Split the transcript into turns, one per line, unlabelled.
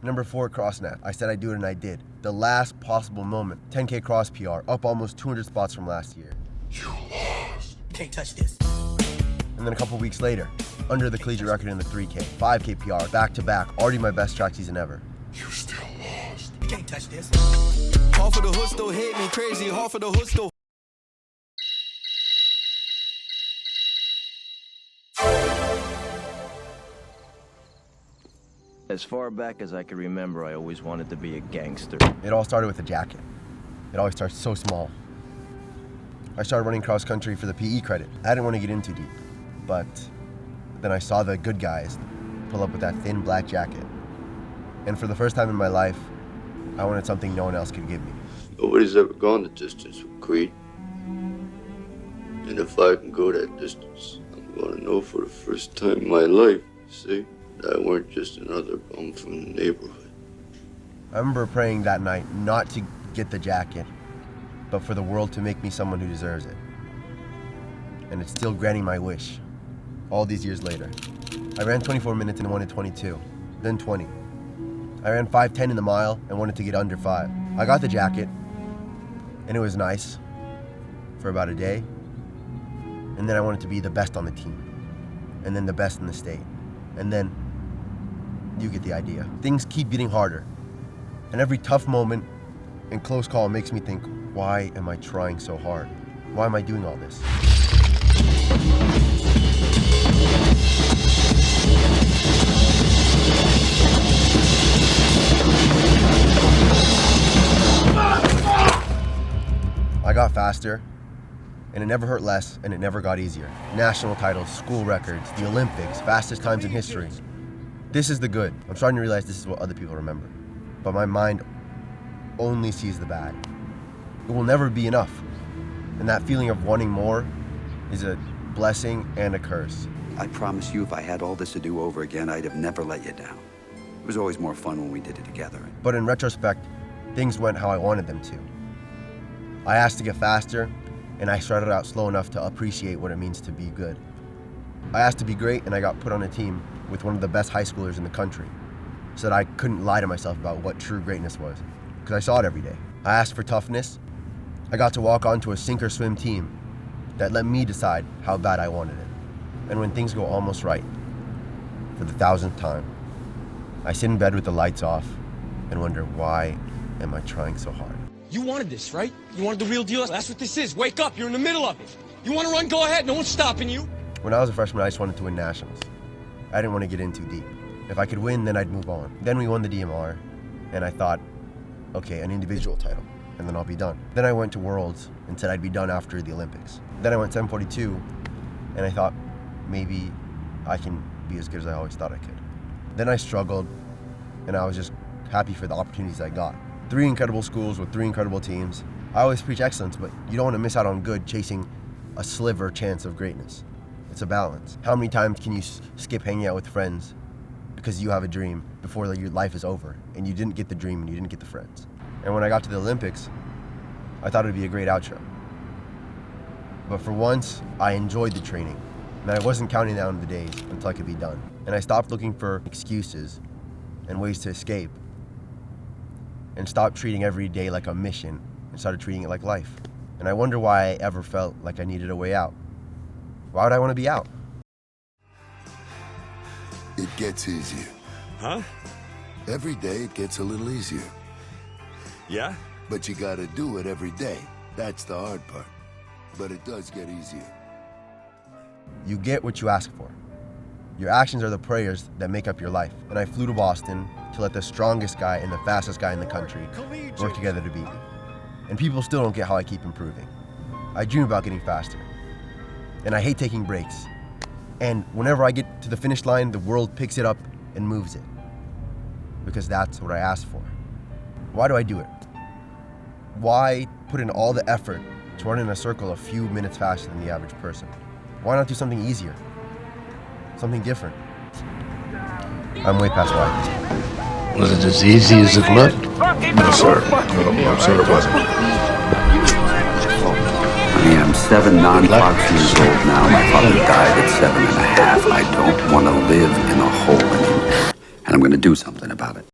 Number 4, cross net. I said I'd do it and I did. The last possible moment. 10K cross PR, up almost 200 spots from last year.
You lost.
You can't touch this.
And then a couple weeks later, under the collegiate record in the 3K, 5K PR, back to back, already my best track season ever.
You still lost.
You can't touch this.
Half of the hood still hate me crazy, half of the hood still.
As far back as I can remember, I always wanted to be a gangster.
It all started with a jacket. It always starts so small. I started running cross country for the PE credit. I didn't want to get in too deep, but then I saw the good guys pull up with that thin black jacket. And for the first time in my life, I wanted something no one else could give me.
Nobody's ever gone the distance with Creed. And if I can go that distance, I'm gonna know for the first time in my life, see, that I weren't just another bum from the neighborhood.
I remember praying that night not to get the jacket, but for the world to make me someone who deserves it. And it's still granting my wish, all these years later. I ran 24 minutes and wanted 22, then 20. I ran 5:10 in the mile and wanted to get under 5. I got the jacket, and it was nice for about a day. And then I wanted to be the best on the team, and then the best in the state. And then you get the idea. Things keep getting harder, and every tough moment and close call makes me think, why am I trying so hard? Why am I doing all this? I got faster, and it never hurt less, and it never got easier. National titles, school records, the Olympics, fastest times in history. This is the good. I'm starting to realize this is what other people remember. But my mind only sees the bad. It will never be enough. And that feeling of wanting more is a blessing and a curse.
I promise you, if I had all this to do over again, I'd have never let you down. It was always more fun when we did it together.
But in retrospect, things went how I wanted them to. I asked to get faster, and I started out slow enough to appreciate what it means to be good. I asked to be great, and I got put on a team with one of the best high schoolers in the country, so that I couldn't lie to myself about what true greatness was, because I saw it every day. I asked for toughness. I got to walk onto a sink or swim team that let me decide how bad I wanted it. And when things go almost right, for the 1000th time, I sit in bed with the lights off and wonder, why am I trying so hard?
You wanted this, right? You wanted the real deal? That's what this is. Wake up, you're in the middle of it. You want to run, go ahead, no one's stopping you.
When I was a freshman, I just wanted to win nationals. I didn't want to get in too deep. If I could win, then I'd move on. Then we won the DMR, and I thought, okay, an individual title, and then I'll be done. Then I went to Worlds and said I'd be done after the Olympics. Then I went 742, and I thought, maybe I can be as good as I always thought I could. Then I struggled, and I was just happy for the opportunities I got. 3 incredible schools with 3 incredible teams. I always preach excellence, but you don't want to miss out on good chasing a sliver chance of greatness. It's a balance. How many times can you skip hanging out with friends because you have a dream before your life is over and you didn't get the dream and you didn't get the friends? And when I got to the Olympics, I thought it'd be a great outro. But for once, I enjoyed the training, and I wasn't counting down the days until I could be done. And I stopped looking for excuses and ways to escape, and stopped treating every day like a mission and started treating it like life. And I wonder why I ever felt like I needed a way out. Why would I want to be out?
It gets easier.
Huh?
Every day it gets a little easier.
Yeah?
But you gotta do it every day. That's the hard part. But it does get easier.
You get what you ask for. Your actions are the prayers that make up your life. And I flew to Boston to let the strongest guy and the fastest guy in the country work together to beat me. And people still don't get how I keep improving. I dream about getting faster. And I hate taking breaks. And whenever I get to the finish line, the world picks it up and moves it. Because that's what I asked for. Why do I do it? Why put in all the effort to run in a circle a few minutes faster than the average person? Why not do something easier? Something different? I'm way past why.
Was it as easy as it looked?
No, sir. No, I'm sure it wasn't.
I am 7 non-clock years old now. My father died at 7 and a half. I don't want to live in a hole anymore. And I'm going to do something about it.